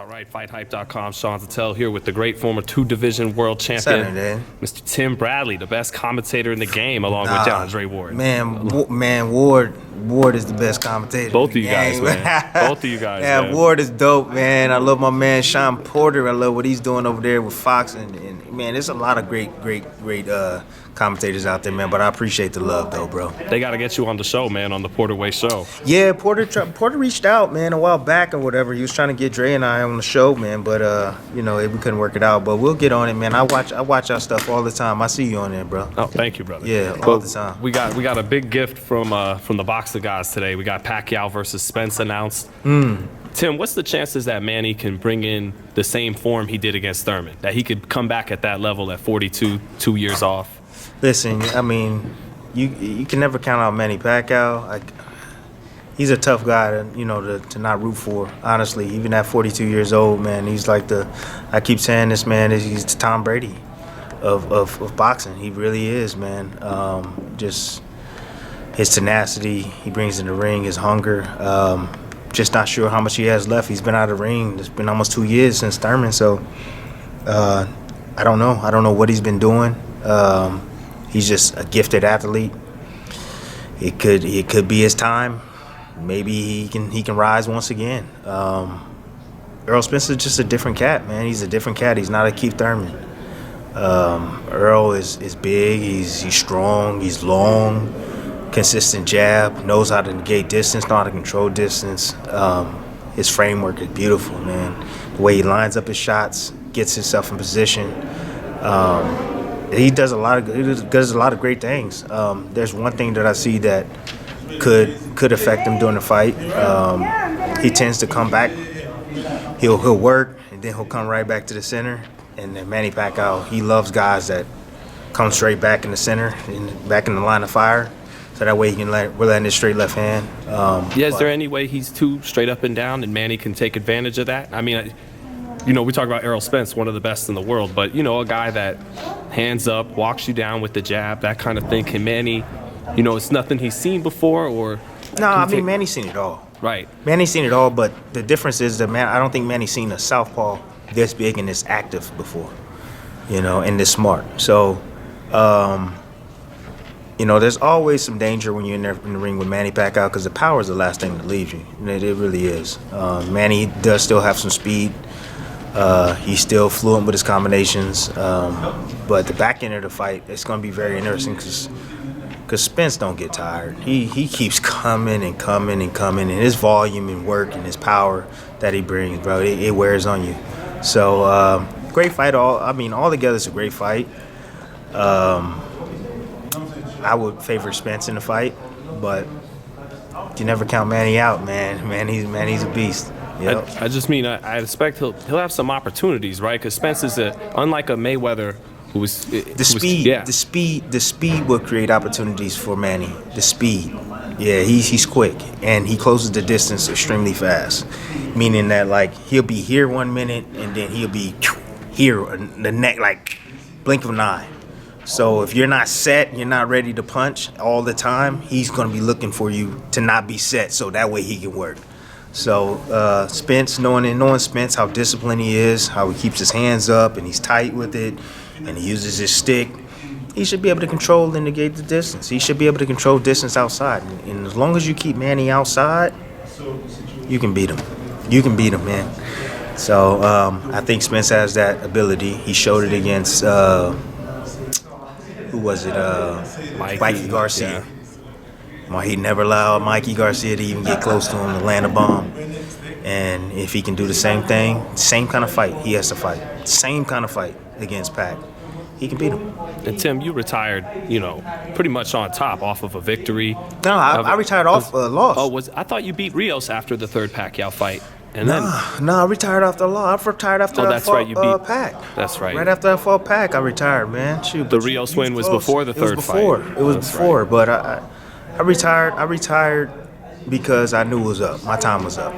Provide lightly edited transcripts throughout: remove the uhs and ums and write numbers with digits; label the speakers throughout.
Speaker 1: All right, FightHype.com. Sean Zattel here with the great former two-division world champion, Mr. Tim Bradley, the best commentator in the game, along with DeAndre Ward.
Speaker 2: Man, Ward is the best commentator.
Speaker 1: Both of you guys, man. Both of you guys.
Speaker 2: Yeah,
Speaker 1: man.
Speaker 2: Ward is dope, man. I love my man Sean Porter. I love what he's doing over there with Fox, and man, there's a lot of great commentators out there, man. But I appreciate the love, though, bro.
Speaker 1: They got to get you on the show, man, on the Porter Way show.
Speaker 2: Yeah, Porter reached out, man, a while back or whatever. He was trying to get Dre and I on the show, man, but we couldn't work it out. But we'll get on it, man. I watch our stuff all the time. I see you on there, bro.
Speaker 1: Oh, thank you, brother.
Speaker 2: Yeah, all the time.
Speaker 1: We got a big gift from the boxing guys today. We got Pacquiao versus Spence announced. Tim, what's the chances that Manny can bring in the same form he did against Thurman? That he could come back at that level at 42, 2 years off?
Speaker 2: Listen, I mean, you can never count out Manny Pacquiao. He's a tough guy to not root for, honestly. Even at 42 years old, man, he's like I keep saying this, man, he's the Tom Brady of boxing. He really is, man. Just his tenacity he brings in the ring, his hunger. Just not sure how much he has left. He's been out of the ring. It's been almost 2 years since Thurman, so I don't know. I don't know what he's been doing. He's just a gifted athlete. It could be his time. Maybe he can rise once again. Errol Spence is just a different cat, man. He's a different cat. He's not a Keith Thurman. Earl is big. He's strong. He's long. Consistent jab. Knows how to negate distance. Know how to control distance. His framework is beautiful, man. The way he lines up his shots, gets himself in position. He does a lot of great things. There's one thing that I see that could affect him during the fight. He tends to come back. He'll work and then he'll come right back to the center. And then Manny Pacquiao, he loves guys that come straight back in the center and back in the line of fire. So that way he can land his straight left hand.
Speaker 1: Is there any way he's too straight up and down and Manny can take advantage of that? I mean, we talk about Errol Spence, one of the best in the world, but, a guy that hands up, walks you down with the jab, that kind of thing. Can Manny, it's nothing he's seen before, or?
Speaker 2: No, I mean, Manny's seen it all.
Speaker 1: Right.
Speaker 2: Manny's seen it all, but the difference is that, I don't think Manny's seen a southpaw this big and this active before, and this smart. So, there's always some danger when you're in the ring with Manny Pacquiao because the power is the last thing that leaves you. It really is. Manny does still have some speed. He's still fluent with his combinations. But the back end of the fight, it's going to be very interesting because Spence don't get tired. He keeps coming and coming and coming, and his volume and work and his power that he brings, bro, it wears on you. So, great fight. All together, it's a great fight. I would favor Spence in the fight, but you never count Manny out, man. Manny's a beast. Yep.
Speaker 1: I just mean I expect he'll have some opportunities, right? Because Spence is unlike a Mayweather who was
Speaker 2: the speed will create opportunities for Manny. The speed, yeah, he's quick and he closes the distance extremely fast, meaning that he'll be here 1 minute and then he'll be here the next blink of an eye. So if you're not set, you're not ready to punch all the time, he's going to be looking for you to not be set so that way he can work. So Spence, knowing Spence, how disciplined he is, how he keeps his hands up and he's tight with it and he uses his stick, he should be able to control and negate the distance. He should be able to control distance outside. And as long as you keep Manny outside, you can beat him. You can beat him, man. So I think Spence has that ability. He showed it against... who was it? Mikey Garcia. Yeah. He never allowed Mikey Garcia to even get close to him to land a bomb. And if he can do the same thing, same kind of fight he has to fight. Same kind of fight against Pac. He can beat him.
Speaker 1: And Tim, you retired, pretty much on top off of a victory.
Speaker 2: No, I retired off a loss.
Speaker 1: Oh, I thought you beat Rios after the third Pacquiao fight. And
Speaker 2: I retired after a loss. I retired after I fought Pac.
Speaker 1: That's right.
Speaker 2: Right after I fought Pac, I retired, man. Shoot,
Speaker 1: the Rios win was before the third fight.
Speaker 2: It was before, but I retired. I retired because I knew it was up. My time was up.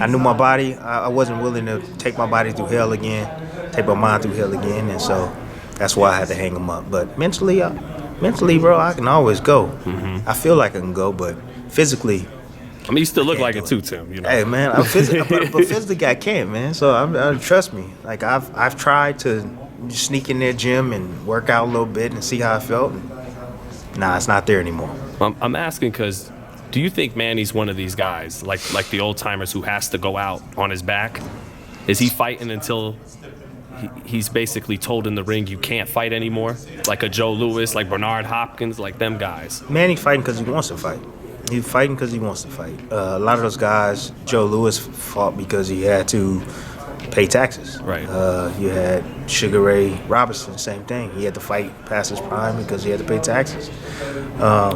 Speaker 2: I knew my body. I wasn't willing to take my body through hell again, take my mind through hell again, and so that's why I had to hang him up. But mentally, bro, I can always go. I feel like I can go, but physically,
Speaker 1: I mean, you still look
Speaker 2: can't
Speaker 1: like
Speaker 2: do
Speaker 1: it too, Tim. You know.
Speaker 2: Hey man, but physically I can't, man. So trust me. Like I've tried to sneak in their gym and work out a little bit and see how I felt. And, nah, it's not there anymore.
Speaker 1: I'm asking because do you think Manny's one of these guys, like the old timers, who has to go out on his back? Is he fighting until he's basically told in the ring you can't fight anymore? Like a Joe Louis, like Bernard Hopkins, like them guys.
Speaker 2: Manny fighting because he wants to fight. He's fighting because he wants to fight. A lot of those guys, Joe Louis fought because he had to pay taxes.
Speaker 1: Right.
Speaker 2: You had Sugar Ray Robinson, same thing. He had to fight past his prime because he had to pay taxes.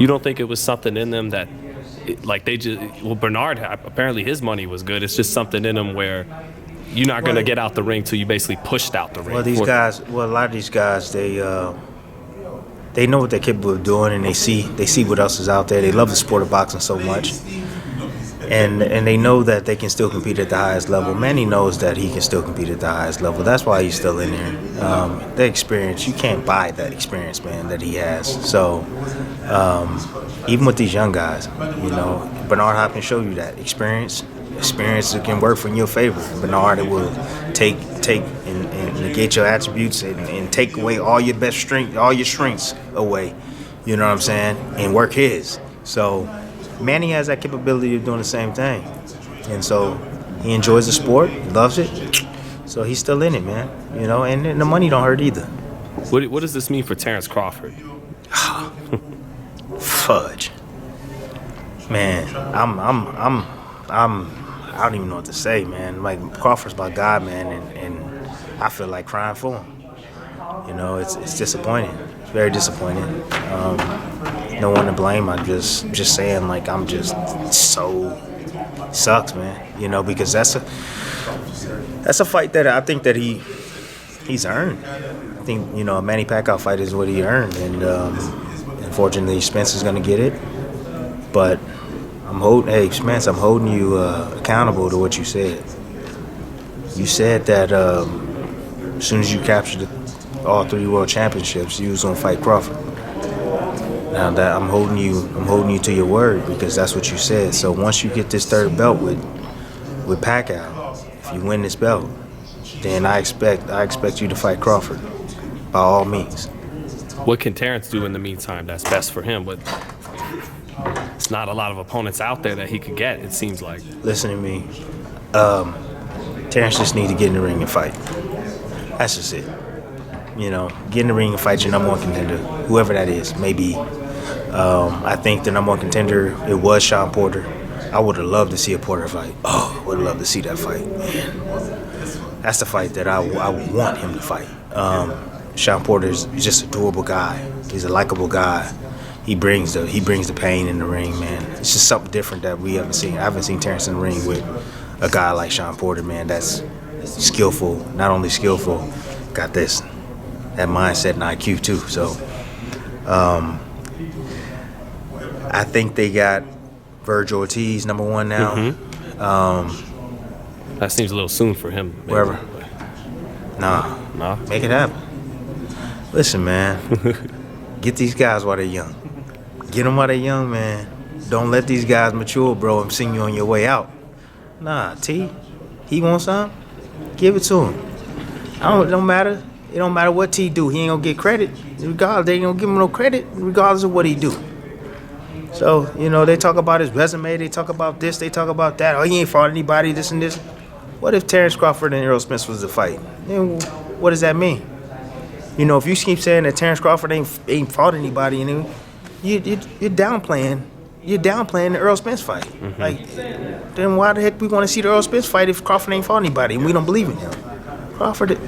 Speaker 1: You don't think it was something in them that, like they just, well, Bernard, apparently his money was good. It's just something in him where you're not going to get out the ring till you basically pushed out the ring.
Speaker 2: Well, a lot of these guys, they know what they're capable of doing, and they see what else is out there. They love the sport of boxing so much, and they know that they can still compete at the highest level. Manny knows that he can still compete at the highest level. That's why he's still in there. The experience, you can't buy that experience, man, that he has. So even with these young guys, you know, Bernard Hopkins showed you that experience can work for in your favor. Bernard, it will take and negate your attributes and take away all your best strength, all your strengths away. You know what I'm saying? And work his. So Manny has that capability of doing the same thing. And so he enjoys the sport, loves it. So he's still in it, man. You know, and the money don't hurt either.
Speaker 1: What does this mean for Terrence Crawford?
Speaker 2: Fudge. Man, I don't even know what to say, man. Like, Crawford's my guy, man, and I feel like crying for him. You know, it's disappointing. It's very disappointing. No one to blame. I'm just saying, like, I'm just so sucks, man. You know, because that's a fight that I think that he's earned. I think, you know, a Manny Pacquiao fight is what he earned, and unfortunately, Spence is going to get it. But Spence, I'm holding you accountable to what you said. You said that as soon as you captured all 3 world championships, you was gonna fight Crawford. Now that I'm holding you to your word, because that's what you said. So once you get this 3rd belt with Pacquiao, if you win this belt, then I expect you to fight Crawford by all means.
Speaker 1: What can Terrence do in the meantime that's best for him? But it's not a lot of opponents out there that he could get, it seems like.
Speaker 2: Listen to me. Terrence just need to get in the ring and fight. That's just it. You know, get in the ring and fight your number 1 contender, whoever that is, maybe. I think the number 1 contender, it was Sean Porter. I would have loved to see a Porter fight. Oh, I would have loved to see that fight, man. That's the fight that I want him to fight. Sean Porter is just a durable guy. He's a likable guy. He brings the pain in the ring, man. It's just something different that we haven't seen. I haven't seen Terrence in the ring with a guy like Sean Porter, man. That's skillful. Not only skillful, got that mindset and IQ too. So, I think they got Virgil Ortiz number 1 now.
Speaker 1: Mm-hmm. That seems a little soon for him. Maybe.
Speaker 2: Wherever. Nah. Make it happen. Listen, man. Get these guys while they're young. Get them while they're young, man. Don't let these guys mature, bro, and send you on your way out. Nah, T, he wants something? Give it to him. It don't matter. It don't matter what T do. He ain't gonna get credit. Regardless, they ain't gonna give him no credit regardless of what he do. So, you know, they talk about his resume. They talk about this. They talk about that. Oh, he ain't fought anybody, this and this. What if Terrence Crawford and Errol Spence was the fight? Then what does that mean? You know, if you keep saying that Terrence Crawford ain't fought anybody, and you're downplaying the Errol Spence fight. Mm-hmm. Like, then why the heck we want to see the Errol Spence fight if Crawford ain't fought anybody and we don't believe in him? Crawford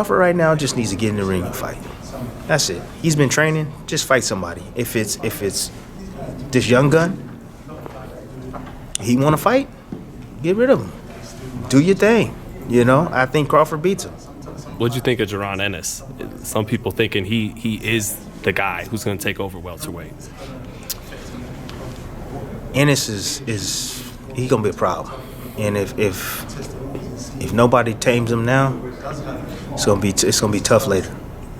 Speaker 2: right now just needs to get in the ring and fight. That's it. He's been training. Just fight somebody. If it's this young gun, he want to fight, get rid of him. Do your thing. You know, I think Crawford beats him.
Speaker 1: What'd you think of Jaron Ennis? Some people thinking he is the guy who's going to take over welterweight.
Speaker 2: Ennis is he gonna be a problem, and if nobody tames him now, it's gonna be tough later.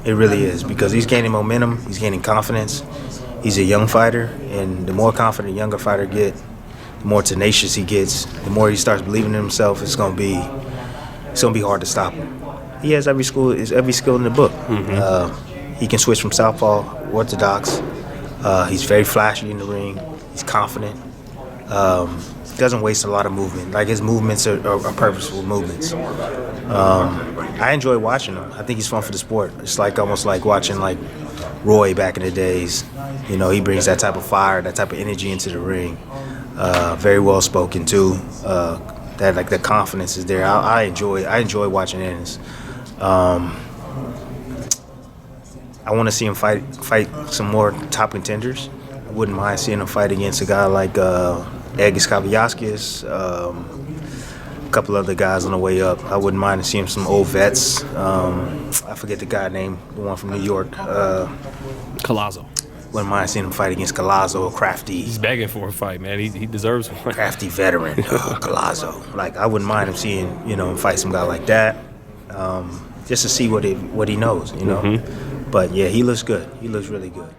Speaker 2: It really is, because he's gaining momentum, he's gaining confidence, he's a young fighter, and the more confident a younger fighter get, the more tenacious he gets, the more he starts believing in himself. It's gonna be hard to stop him. He has every skill in the book. He can switch from southpaw, orthodox. He's very flashy in the ring. He's confident. Doesn't waste a lot of movement. Like, his movements are purposeful movements. I enjoy watching him. I think he's fun for the sport. It's like almost like watching like Roy back in the days. You know, he brings that type of fire, that type of energy into the ring. Very well spoken too. That like the confidence is there. I enjoy watching Ennis. I want to see him fight some more top contenders. I wouldn't mind seeing him fight against a guy like Egis Kaviaskis, a couple other guys on the way up. I wouldn't mind seeing some old vets. I forget the guy name, the one from New York.
Speaker 1: Collazo.
Speaker 2: Wouldn't mind seeing him fight against Collazo, crafty.
Speaker 1: He's begging for a fight, man. He deserves one.
Speaker 2: Crafty veteran, Collazo. Like, I wouldn't mind him seeing, him fight some guy like that, just to see what he knows, But yeah, he looks good. He looks really good.